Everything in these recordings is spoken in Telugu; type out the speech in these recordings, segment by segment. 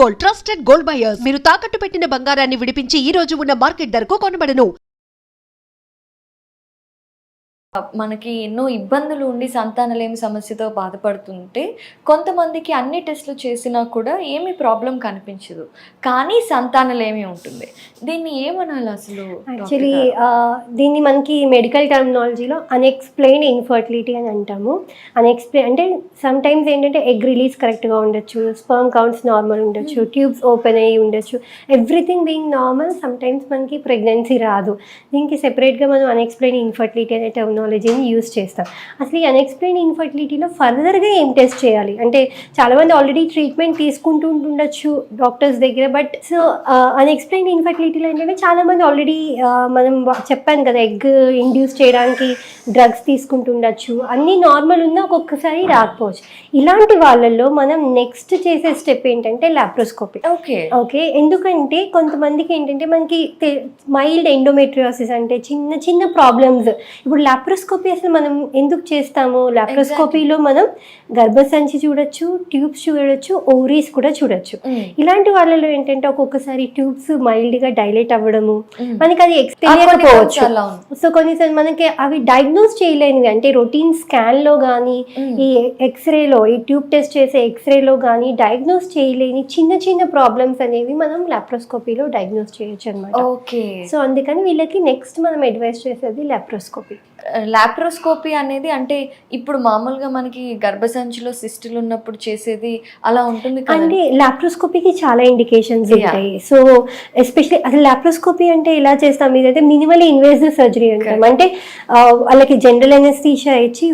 Gold, trusted gold buyers. మీరు తాకట్టు పెట్టిన బంగారాన్ని విడిపించి ఈ రోజు ఉన్న మార్కెట్ ధరకు కొనబడను. మనకి ఎన్నో ఇబ్బందులు ఉండి సంతానలేమి సమస్యతో బాధపడుతుంటే కొంతమందికి అన్ని టెస్టులు చేసినా కూడా ఏమీ ప్రాబ్లం కనిపించదు, కానీ సంతానలేమి ఉంటుంది. దీన్ని ఏమనాలి అసలు? యాక్చువల్లీ దీన్ని మనకి మెడికల్ టర్మినాలజీలో అన్ఎక్స్ప్లెయిన్డ్ ఇన్ఫర్టిలిటీ అని అంటాము. అంటే సమ్ టైమ్స్ ఏంటంటే ఎగ్ రిలీజ్ కరెక్ట్గా ఉండొచ్చు, స్పర్మ్ కౌంట్స్ నార్మల్ ఉండొచ్చు, ట్యూబ్స్ ఓపెన్ అయ్యి ఉండొచ్చు, everything being normal. Some times మనకి ప్రెగ్నెన్సీ రాదు. దీనికి సెపరేట్గా మనం అన్ఎక్స్ప్లెయిన్డ్ ఇన్ఫర్టిలిటీ అనే టర్మినాలజీని యూజ్ చేస్తాం. అసలు ఈ అన్ఎక్స్ప్లెయిన్డ్ ఇన్ఫర్టిలిటీలో ఫర్దర్గా ఏం టెస్ట్ చేయాలి అంటే చాలామంది ఆల్రెడీ ట్రీట్మెంట్ తీసుకుంటూ ఉండొచ్చు డాక్టర్స్ దగ్గర. బట్ సో అన్ఎక్స్ప్లెయిన్డ్ ఇన్ఫర్టిలిటీలో ఏంటంటే చాలామంది ఆల్రెడీ మనం చెప్పాను కదా, ఎగ్ ఇండ్యూస్ చేయడానికి డ్రగ్స్ తీసుకుంటుండొచ్చు, అన్నీ నార్మల్ ఉన్నా ఒక్కొక్కసారి రాకపోవచ్చు. ఇలాంటి వాళ్ళల్లో మనం నెక్స్ట్ చేసే స్టెప్ ఏంటంటే లాప్రోస్కోపీ. ఓకే, ఎందుకంటే కొంతమందికి ఏంటంటే మనకి మైల్డ్ ఎండోమెట్రియోసిస్ అంటే చిన్న చిన్న ప్రాబ్లమ్స్. ఇప్పుడు లాప్రోస్కోపీ అసలు మనం ఎందుకు చేస్తాము? లాప్రోస్కోపీలో మనం గర్భసంచి చూడొచ్చు, ట్యూబ్స్ చూడొచ్చు, ఓవరీస్ కూడా చూడొచ్చు. ఇలాంటి వాళ్ళలో ఏంటంటే ఒక్కొక్కసారి ట్యూబ్స్ మైల్డ్గా డైలేట్ అవ్వడము, మనకి అది తెలియకపోవచ్చు. సో కొన్నిసార్లు మనకి అవి డయాగ్నోస్ చేయలేనివి అంటే రొటీన్ స్కాన్లో కానీ ఈ ఎక్స్రేలో, ఈ ట్యూబ్ టెస్ట్ చేసే ఎక్స్రేలో కానీ డయాగ్నోస్ చేయలేని చిన్న చిన్న ప్రాబ్లమ్స్ అనేవి మనం లాప్రోస్కోపీలో డయాగ్నోస్ చేయొచ్చు అనమాట. ఓకే, సో అందుకని వీళ్ళకి నెక్స్ట్ మనం అడ్వైస్ చేసేది లాప్రోస్కోపీ. లాప్రోస్కోపీ అనేది అంటే ఇప్పుడు మామూలుగా మనకి గర్భసంచిలో సిస్టులు ఉన్నప్పుడు చేసేది అలా ఉంటుంది అంటే లాప్రోస్కోపీకి చాలా ఇండికేషన్స్ ఉంటాయి. సో ఎస్పెషల్లీ అసలు లాప్రోస్కోపీ అంటే ఎలా చేస్తాం, ఇదైతే మినిమల్లీ ఇన్వేసివ్ సర్జరీ అంటాం. అంటే వాళ్ళకి జనరల్ ఎనెస్థీషియా ఇచ్చి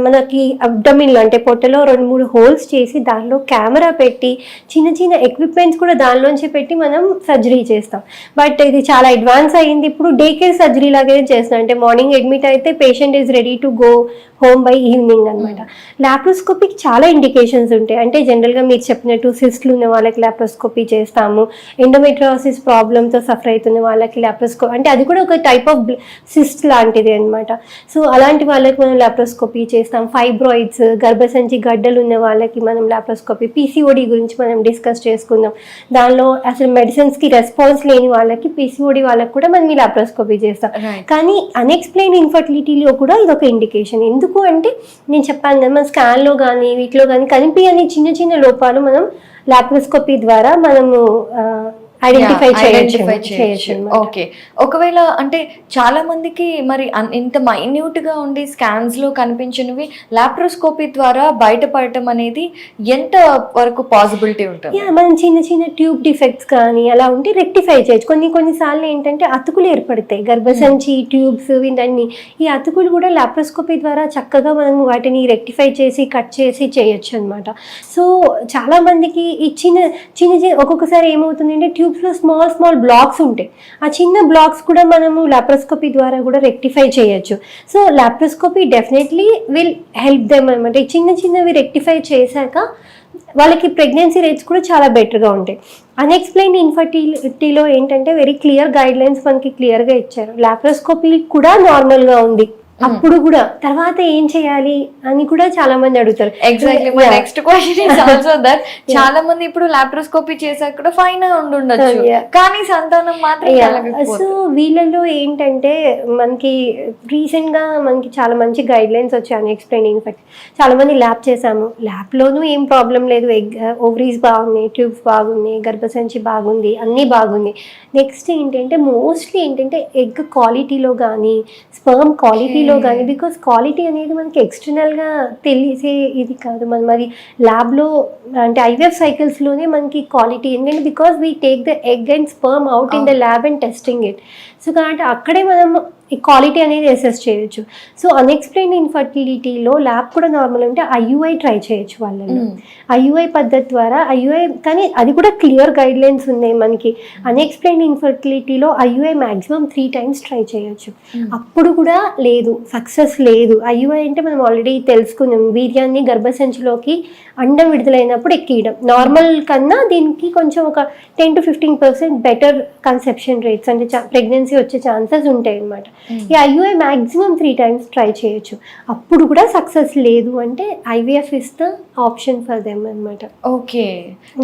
మనకి అబ్డమిన్లో అంటే పొట్టలో 2-3 హోల్స్ చేసి దానిలో కెమెరా పెట్టి చిన్న చిన్న ఎక్విప్మెంట్స్ కూడా దానిలోంచి పెట్టి మనం సర్జరీ చేస్తాం. బట్ ఇది చాలా అడ్వాన్స్ అయ్యింది. ఇప్పుడు డే కేర్ సర్జరీ లాగే చేస్తాం. అంటే మార్నింగ్ అడ్మిట్ అయితే patient is ready to go home by evening అనమాట. లాప్రోస్కోపీకి చాలా ఇండికేషన్స్ ఉంటాయి. అంటే జనరల్గా మీరు చెప్పినట్టు సిస్ట్లు ఉన్న వాళ్ళకి లాప్రోస్కోపీ చేస్తాము, ఎండోమెట్రియోసిస్ ప్రాబ్లమ్తో సఫర్ అవుతున్న వాళ్ళకి లాప్రోస్కోపీ అంటే అది కూడా ఒక టైప్ ఆఫ్ సిస్ట్ లాంటిది అనమాట. సో అలాంటి వాళ్ళకి మనం లాప్రోస్కోపీ చేస్తాం. ఫైబ్రాయిడ్స్, గర్భసంచి గడ్డలు ఉన్న వాళ్ళకి మనం లాప్రోస్కోపీ, పీసీఓడి గురించి మనం డిస్కస్ చేసుకుందాం. దానిలో అసలు మెడిసిన్స్కి రెస్పాన్స్ లేని వాళ్ళకి, పీసీఓడి వాళ్ళకి కూడా మనం ఈ లాప్రోస్కోపీ చేస్తాం. కానీ అన్ఎక్స్ప్లెయిన్డ్ ఇన్ఫర్టిలిటీలో కూడా ఇది ఒక ఇండికేషన్. ఎందుకు అంటే నేను చెప్పాను కదా, మన స్కాన్లో కానీ వీటిలో కానీ కనిపించని చిన్న చిన్న లోపాలు మనం లాప్రోస్కోపీ ద్వారా మనము ఐడెంటిఫై చేయొచ్చు. ఓకే, ఒకవేళ అంటే చాలా మందికి మరి ఇంత మైన్యూట్ గా ఉండి స్కాన్స్ లో కనిపించినవి లాప్రోస్కోపీ ద్వారా బయటపడటం అనేది ఎంత వరకు పాసిబిలిటీ ఉంటుంది? మనం చిన్న చిన్న ట్యూబ్ డిఫెక్ట్స్ కానీ అలా ఉంటే రెక్టిఫై చేయొచ్చు. కొన్నిసార్లు ఏంటంటే అతుకులు ఏర్పడతాయి గర్భసంచి ట్యూబ్స్, ఇవన్నీ ఈ అతుకులు కూడా లాప్రోస్కోపీ ద్వారా చక్కగా మనం వాటిని రెక్టిఫై చేసి కట్ చేసి చేయొచ్చు అనమాట. సో చాలా మందికి ఈ చిన్న చిన్న ఒక్కొక్కసారి ఏమవుతుంది అంటే ట్యూబ్స్లో స్మాల్ బ్లాక్స్ ఉంటాయి. ఆ చిన్న బ్లాక్స్ కూడా మనము లాప్రోస్కోపీ ద్వారా కూడా రెక్టిఫై చేయొచ్చు. So laparoscopy definitely will help them అనమాట. ఈ చిన్నవి రెక్టిఫై చేశాక వాళ్ళకి ప్రెగ్నెన్సీ రేట్స్ కూడా చాలా బెటర్గా ఉంటాయి. అన్ఎక్స్ప్లెయిన్డ్ ఇన్ఫర్టిలిటీలో ఏంటంటే వెరీ క్లియర్ గైడ్ లైన్స్ మనకి క్లియర్గా ఇచ్చారు. లాప్రోస్కోపీ కూడా నార్మల్గా ఉంది, అప్పుడు కూడా తర్వాత ఏం చేయాలి అని కూడా చాలా మంది అడుగుతారు. Exactly, my next question is also that చాలా మంది ఇప్పుడు లాప్రోస్కోపీ చేశాక కూడా ఫైన్ ఉండొచ్చు, కానీ సంతానం మాత్రం. సో వీళ్ళలో ఏంటంటే మనకి రీసెంట్ గా మనకి చాలా మంచి గైడ్ లైన్స్ వచ్చాయి అన్ఎక్స్ప్లెయిన్డ్ ఇన్ఫర్టిలిటీ. చాలా మంది ల్యాబ్ చేసాము, ల్యాబ్లోనూ ఏం ప్రాబ్లం లేదు, ఓవరీస్ బాగున్నాయి, ట్యూబ్స్ బాగున్నాయి, గర్భసంచి బాగుంది, అన్నీ బాగుంది. నెక్స్ట్ ఏంటంటే మోస్ట్లీ ఏంటంటే ఎగ్ క్వాలిటీలో కానీ స్పర్మ్ క్వాలిటీ కానీ, బికాస్ క్వాలిటీ అనేది మనకి ఎక్స్టర్నల్గా తెలిసే ఇది కాదు. మనం మరి ల్యాబ్లో అంటే ఐవీఎఫ్ సైకిల్స్లోనే మనకి క్వాలిటీ ఏంటంటే because we take the egg and sperm out in the lab and testing it. So కాబట్టి అక్కడే మనం ఈ క్వాలిటీ అనేది అసెస్ చేయొచ్చు. సో అన్ఎక్స్ప్లెయిన్డ్ ఇన్ఫర్టిలిటీలో ల్యాబ్ కూడా నార్మల్ ఉంటే ఐయుఐ ట్రై చేయొచ్చు వాళ్ళలో. ఐయుఐ పద్ధతి ద్వారా కానీ అది కూడా క్లియర్ గైడ్ లైన్స్ ఉన్నాయి మనకి. అన్ఎక్స్ప్లెయిన్డ్ ఇన్ఫర్టిలిటీలో ఐయుఐ మ్యాక్సిమం 3 times ట్రై చేయొచ్చు. అప్పుడు కూడా లేదు, సక్సెస్ లేదు. ఐయుఐ అంటే మనం ఆల్రెడీ తెలుసుకున్నాం, వీర్యాన్ని గర్భసంచిలోకి అండం విడుదలైనప్పుడు ఎక్కియడం. నార్మల్ కన్నా దీనికి కొంచెం ఒక 10 to 15% బెటర్ కన్సెప్షన్ రేట్స్ అంటే ప్రెగ్నెన్సీ వచ్చే ఛాన్సెస్ ఉంటాయి అన్నమాట. ఈ ఐయుఐ మ్యాక్సిమం 3 times ట్రై చేయొచ్చు. అప్పుడు కూడా సక్సెస్ లేదు అంటే IVF is the option for them అనమాట. Okay.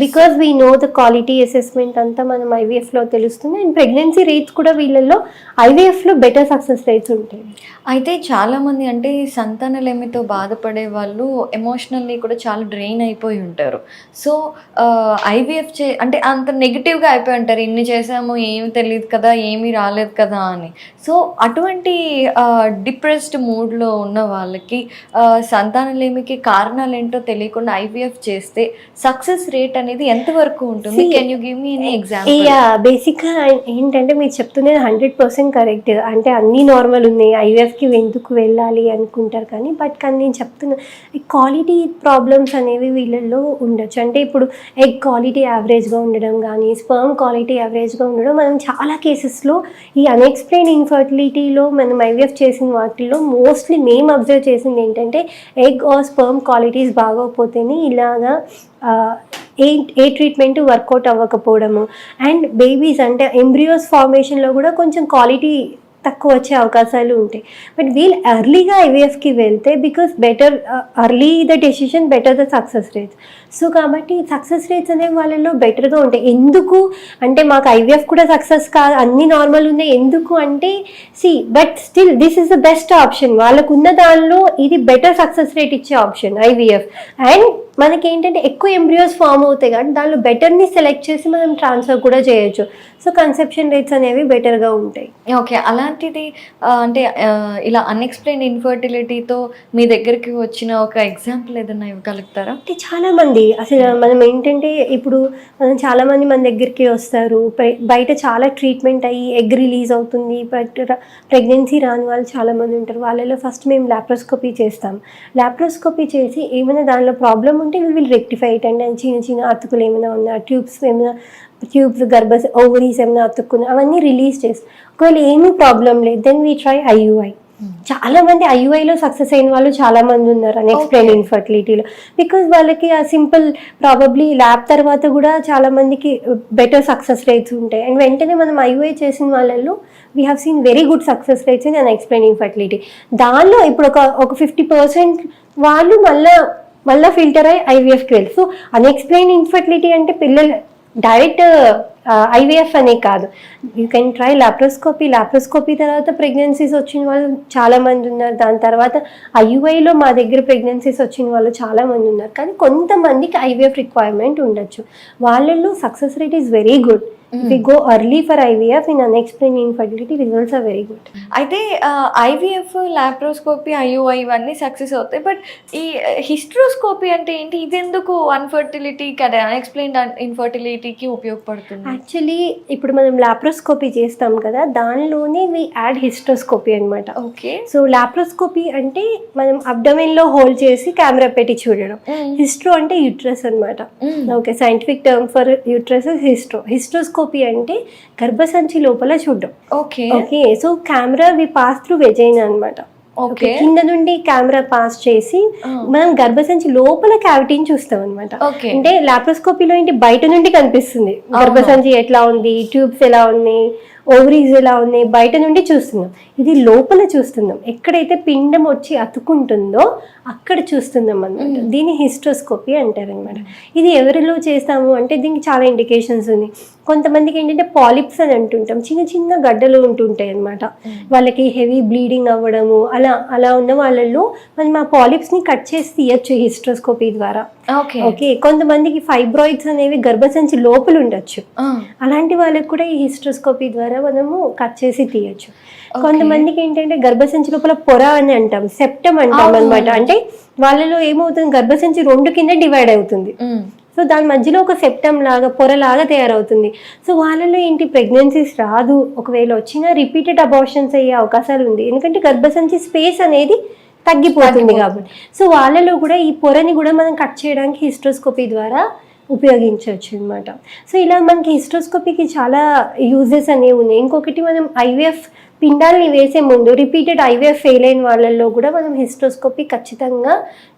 Because we know the quality assessment అంతా మనం ఐవీఎఫ్లో తెలుస్తుంది. అండ్ ప్రెగ్నెన్సీ రేట్స్ కూడా వీళ్ళల్లో ఐవీఎఫ్లో బెటర్ సక్సెస్ రేట్స్ ఉంటాయి. అయితే చాలామంది అంటే ఈ సంతానలేమితో బాధపడే వాళ్ళు ఎమోషనల్లీ కూడా చాలా డ్రెయిన్ అయిపోయి ఉంటారు. సో ఐవీఎఫ్ అంటే అంత నెగిటివ్గా అయిపోయి ఉంటారు, ఇన్ని చేసాము ఏమి తెలియదు కదా, ఏమీ రాలేదు కదా అని. సో అటువంటి డిప్రెస్డ్ మూడ్లో ఉన్న వాళ్ళకి సంతానలేమికి కారణాలు ఏంటో తెలియకుండా ఐవీఎఫ్ చేస్తే సక్సెస్ రేట్ అనేది ఎంతవరకు ఉంటుంది? Can you give me any example? బేసిక్గా ఏంటంటే మీరు చెప్తున్నది 100% కరెక్ట్. అంటే అన్నీ నార్మల్ ఉన్నాయి, ఐవీఎఫ్కి ఎందుకు వెళ్ళాలి అనుకుంటారు కానీ కానీ నేను చెప్తున్నా క్వాలిటీ ప్రాబ్లమ్స్ అనేవి వీళ్ళల్లో ఉండొచ్చు. అంటే ఇప్పుడు ఎగ్ క్వాలిటీ యావరేజ్గా ఉండడం కానీ స్పర్మ్ క్వాలిటీ యావరేజ్గా ఉండడం, మనం చాలా కేసెస్లో ఈ అన్ఎక్స్ప్లెయిన్ ఇన్ఫర్టిలిటీలో మనం ఐవీఎఫ్ చేసిన వాటిల్లో మోస్ట్లీ మేము అబ్జర్వ్ చేసింది ఏంటంటే ఎగ్ ఆర్ స్పర్మ్ క్వాలిటీస్ బాగోకపోతేనే ఇలాగా ఏ ట్రీట్మెంట్ వర్కౌట్ అవ్వకపోవడము. అండ్ బేబీస్ అంటే ఎంబ్రియోస్ ఫార్మేషన్లో కూడా కొంచెం క్వాలిటీ తక్కువ వచ్చే అవకాశాలు ఉంటాయి. బట్ వీళ్ళు ఎర్లీగా ఐవీఎఫ్కి వెళ్తే because better early the decision better the success rates. So కాబట్టి సక్సెస్ రేట్స్ అనేవి వాళ్ళలో బెటర్గా ఉంటాయి. ఎందుకు అంటే మాకు ఐవీఎఫ్ కూడా సక్సెస్ కాదు, అన్నీ నార్మల్ ఉన్నాయి ఎందుకు అంటే but still this is the best option. వాళ్ళకున్న దానిలో ఇది బెటర్ సక్సెస్ రేట్ ఇచ్చే ఆప్షన్ ఐవీఎఫ్. అండ్ మనకి ఏంటంటే ఎక్కువ ఎంబ్రియోస్ ఫామ్ అవుతాయి కాబట్టి దానిలో బెటర్ని సెలెక్ట్ చేసి మనం ట్రాన్స్ఫర్ కూడా చేయొచ్చు. సో కన్సెప్షన్ రేట్స్ అనేవి బెటర్గా ఉంటాయి. ఓకే. అలాంటిది అంటే ఇలా అన్ఎక్స్ప్లెయిన్ ఇన్ఫర్టిలిటీతో మీ దగ్గరికి వచ్చిన ఒక ఎగ్జాంపుల్ ఏదైనా ఇవ్వగలుగుతారా? అంటే చాలామంది అసలు మనం ఏంటంటే ఇప్పుడు చాలామంది మన దగ్గరికి వస్తారు, బయట చాలా ట్రీట్మెంట్ అయ్యి ఎగ్ రిలీజ్ అవుతుంది, బట్ ప్రెగ్నెన్సీ రాని వాళ్ళు చాలామంది ఉంటారు. వాళ్ళలో ఫస్ట్ మేము లాప్రోస్కోపీ చేస్తాం. లాప్రోస్కోపీ చేసి ఏమైనా దానిలో ప్రాబ్లం ఉంటే వీ విల్ రెక్టిఫై ఇట్. అంటే చిన్న చిన్న అతుకులు ఏమైనా ఉన్నా, ట్యూబ్స్ ఓవరీస్ ఏమైనా అతుక్కున్నా అవన్నీ రిలీజ్ చేసి, ఒకవేళ ఏమీ ప్రాబ్లం లేదు దెన్ వీ ట్రై ఐయుఐ. చాలా మంది ఐయుఐలో సక్సెస్ అయిన వాళ్ళు చాలా మంది ఉన్నారు అన్ఎక్స్ప్లెయిన్ ఇన్ఫర్టిలిటీలో. బికాజ్ వాళ్ళకి ఆ సింపుల్ ప్రాబబ్లీ ల్యాబ్ తర్వాత కూడా చాలా మందికి బెటర్ సక్సెస్ రేట్స్ ఉంటాయి. అండ్ వెంటనే మనం ఐయుఐ చేసిన వాళ్ళల్లో we have seen very good success rates in unexplained infertility. దానిలో ఇప్పుడు ఒక 50% వాళ్ళు మళ్ళీ ఫిల్టర్ అయ్యి ఐవీఎఫ్కి వెళ్ళి. సో అన్ఎక్స్ప్లెయిన్ ఇన్ఫర్టిలిటీ అంటే పిల్లలు డైరెక్ట్ ఐవీఎఫ్ అనే కాదు, యూ కెన్ ట్రై లాప్రోస్కోపీ తర్వాత ప్రెగ్నెన్సీస్ వచ్చిన వాళ్ళు చాలామంది ఉన్నారు. దాని తర్వాత ఐయుఐలో మా దగ్గర ప్రెగ్నెన్సీస్ వచ్చిన వాళ్ళు చాలామంది ఉన్నారు. కానీ కొంతమందికి ఐవీఎఫ్ రిక్వైర్మెంట్ ఉండొచ్చు. వాళ్ళల్లో success rate is very good. We go early for IVF in unexplained infertility, results are very good. అయితే ఐవీఎఫ్, లాప్రోస్కోపీ, ఐయుఐ ఇవన్నీ సక్సెస్ అవుతాయి. బట్ ఈ హిస్ట్రోస్కోపీ అంటే ఏంటి? ఇది ఎందుకు అన్ఫర్టిలిటీకి అదే అన్ఎక్స్ప్లెయిన్డ్ ఇన్ఫర్టిలిటీకి ఉపయోగపడుతుంది? యాక్చువల్లీ ఇప్పుడు మనం లాప్రోస్కోపీ చేస్తాం కదా, దానిలోనే వి యాడ్ హిస్ట్రోస్కోపీ అనమాట. ఓకే. సో లాప్రోస్కోపీ అంటే మనం అబ్డమెన్లో హోల్డ్ చేసి కెమెరా పెట్టి చూడడం. హిస్ట్రో అంటే యూట్రస్ అనమాట. Okay, scientific term for uterus hysteroscopy అంటే గర్భసంచి లోపల చూడడం. Okay. So camera we pass through vagina అనమాట. కింద నుండి కెమెరా పాస్ చేసి మనం గర్భసంచి లోపల క్యావిటీని చూస్తాం అనమాట. అంటే లాప్రోస్కోపీలో ఏంటి బయట నుండి కనిపిస్తుంది గర్భసంచి ఎట్లా ఉంది, ట్యూబ్స్ ఎలా ఉన్నాయి, ఓవరీస్ ఎలా ఉన్నాయి, బయట నుండి చూస్తున్నాం. ఇది లోపల చూస్తున్నాం, ఎక్కడైతే పిండం వచ్చి అతుకుంటుందో అక్కడ చూస్తున్నాం అనమాట. దీన్ని హిస్ట్రోస్కోపీ అంటారు అనమాట. ఇది ఎవరిలో చేస్తాము అంటే దీనికి చాలా ఇండికేషన్స్ ఉన్నాయి. కొంతమందికి ఏంటంటే పాలిప్స్ అని అంటుంటాం, చిన్న చిన్న గడ్డలు ఉంటుంటాయి అనమాట. వాళ్ళకి హెవీ బ్లీడింగ్ అవ్వడము అలా ఉన్న వాళ్ళల్లో మనం ఆ పాలిప్స్ని కట్ చేసి తీయచ్చు హిస్ట్రోస్కోపీ ద్వారా. ఓకే. కొంతమందికి ఫైబ్రాయిడ్స్ అనేవి గర్భసంచి లోపల ఉండొచ్చు, అలాంటి వాళ్ళకి కూడా ఈ హిస్ట్రోస్కోపీ ద్వారా మనము కట్ చేసి తీయచ్చు. కొంతమందికి ఏంటంటే గర్భసంచి లోపల పొర అని అంటాం, సెప్టమ్ అంటాం అనమాట. అంటే వాళ్ళలో ఏమవుతుంది, గర్భసంచి 2 కింద డివైడ్ అవుతుంది. సో దాని మధ్యలో ఒక సెప్టమ్ లాగా పొరలాగా తయారవుతుంది. సో వాళ్ళలో ఏంటి ప్రెగ్నెన్సీస్ రాదు, ఒకవేళ వచ్చినా రిపీటెడ్ అబార్షన్స్ అయ్యే అవకాశాలు ఉంది, ఎందుకంటే గర్భసంచి స్పేస్ అనేది తగ్గిపోతుంది కాబట్టి. సో వాళ్ళలో కూడా ఈ పొరని కూడా మనం కట్ చేయడానికి హిస్ట్రోస్కోపీ ద్వారా ఉపయోగించవచ్చు అనమాట. సో ఇలా మనకి హిస్ట్రోస్కోపీకి చాలా యూజెస్ అనేవి ఉన్నాయి. ఇంకొకటి మనం ఐవీఎఫ్ పిండాల్ని వేసే ముందు రిపీటెడ్ ఐవీఎఫ్ ఫెయిల్ అయిన వాళ్ళల్లో కూడా మనం హిస్ట్రోస్కోపీ ఖచ్చితంగా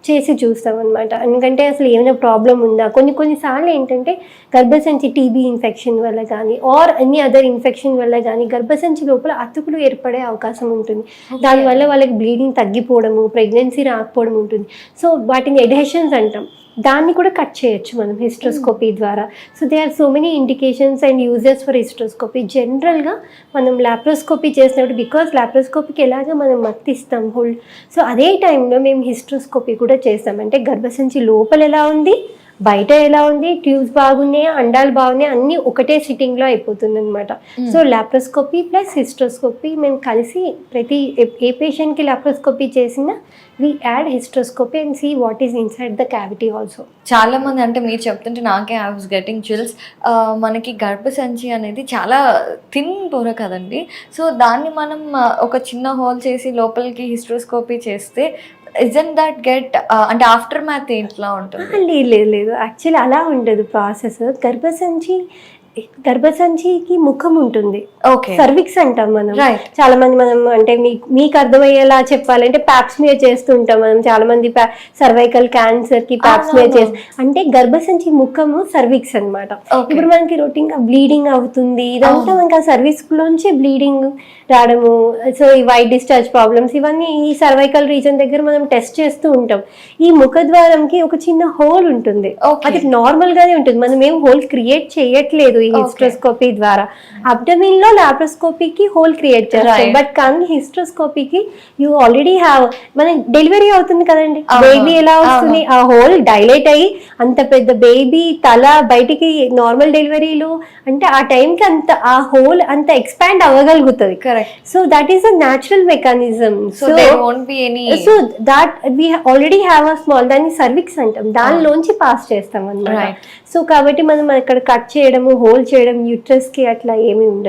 చేసి చూస్తాం అనమాట. ఎందుకంటే అసలు ఏమైనా ప్రాబ్లం ఉందా, కొన్నిసార్లు ఏంటంటే గర్భసంచి టీబీ ఇన్ఫెక్షన్ వల్ల కానీ ఆర్ ఎనీ అదర్ ఇన్ఫెక్షన్ వల్ల కానీ గర్భసంచి లోపల అతుకులు ఏర్పడే అవకాశం ఉంటుంది. దానివల్ల వాళ్ళకి బ్లీడింగ్ తగ్గిపోవడము, ప్రెగ్నెన్సీ రాకపోవడం ఉంటుంది. సో వాటిని ఎడెషన్స్ అంటాం, దాన్ని కూడా కట్ చేయొచ్చు మనం హిస్ట్రోస్కోపీ ద్వారా. So they are so many indications and uses for hysteroscopy. జనరల్గా మనం లాప్రోస్కోపీ చేసినప్పుడు, బికాస్ లాప్రోస్కోపీకి ఎలాగ మనం మత్తిస్తాం హోల్డ్, సో అదే టైంలో మేము హిస్ట్రోస్కోపీ కూడా చేస్తాం. అంటే గర్భసంచి లోపల ఎలా ఉంది, బయట ఎలా ఉంది, ట్యూబ్స్ బాగున్నాయా, అండాలు బాగున్నాయా, అన్నీ ఒకటే సిట్టింగ్లో అయిపోతుంది అనమాట. సో లాప్రోస్కోపీ ప్లస్ హిస్ట్రోస్కోపీ మేము కలిసి ప్రతి ఏ పేషెంట్కి లాప్రోస్కోపీ చేసినా we add hysteroscopy and see what is inside the cavity also. చాలా మంది, అంటే మీరు చెప్తుంటే నాకే ఐ వాస్ గెటింగ్ చిల్స్. మనకి గర్భసంచి అనేది చాలా థిన్ పొర కదండి. సో దాన్ని మనం ఒక చిన్న హోల్ చేసి లోపలికి హిస్ట్రోస్కోపీ చేస్తే ఇజంట్ దట్ గెట్ అంటే ఆఫ్టర్ మ్యాథ్ ఎట్లా ఉంటుంది? లేదు యాక్చువల్లీ అలా ఉండదు ప్రాసెస్. గర్భసంచికి ముఖం ఉంటుంది, సర్విక్స్ అంటాం మనం. చాలా మంది మనం అంటే మీకు అర్థమయ్యేలా చెప్పాలంటే ప్యాప్స్మియర్ చేస్తుంటాం మనం. చాలా మంది సర్వైకల్ క్యాన్సర్ కి ప్యాప్స్మియర్ చేస్తాం. అంటే గర్భసంచి ముఖము సర్విక్స్ అన్నమాట. ఇప్పుడు మనకి రొటీన్ గా బ్లీడింగ్ అవుతుంది, ఇదంతా మనకి ఆ సర్విక్స్ లోంచి బ్లీడింగ్ రావడము, సో ఈ వైట్ డిశ్చార్జ్ ప్రాబ్లమ్స్ ఇవన్నీ ఈ సర్వైకల్ రీజన్ దగ్గర మనం టెస్ట్ చేస్తూ ఉంటాం. ఈ ముఖద్వారంకి ఒక చిన్న హోల్ ఉంటుంది, అది నార్మల్ గానే ఉంటుంది, మనం ఏం హోల్ క్రియేట్ చేయట్లేదు ఈ హిస్ట్రోస్కోపీ ద్వారా. అబ్డమిన్ లో లాప్రోస్కోపీకి హోల్ క్రియేట్ చేస్తాం, బట్ కానీ హిస్ట్రోస్కోపీకి యూ ఆల్రెడీ హ్యావ్, మన డెలివరీ అవుతుంది కదండి, బేబీ ఎలా వస్తుంది, ఆ హోల్ డైలేట్ అయ్యి అంత పెద్ద బేబీ తల బయటికి, నార్మల్ డెలివరీలు అంటే ఆ టైంకి అంత ఆ హోల్ అంత ఎక్స్పాండ్ అవ్వగలుగుతుంది. So that is a natural mechanism. So that we already have a small, దాన్ని సర్విక్స్ అంటాం, దానిలోంచి పాస్ చేస్తాం అన్నమాట. సో కాబట్టి మనం అక్కడ కట్ చేయడము, హోల్ చేయడం యూట్రస్ కి అట్లా ఏమీ ఉండదు.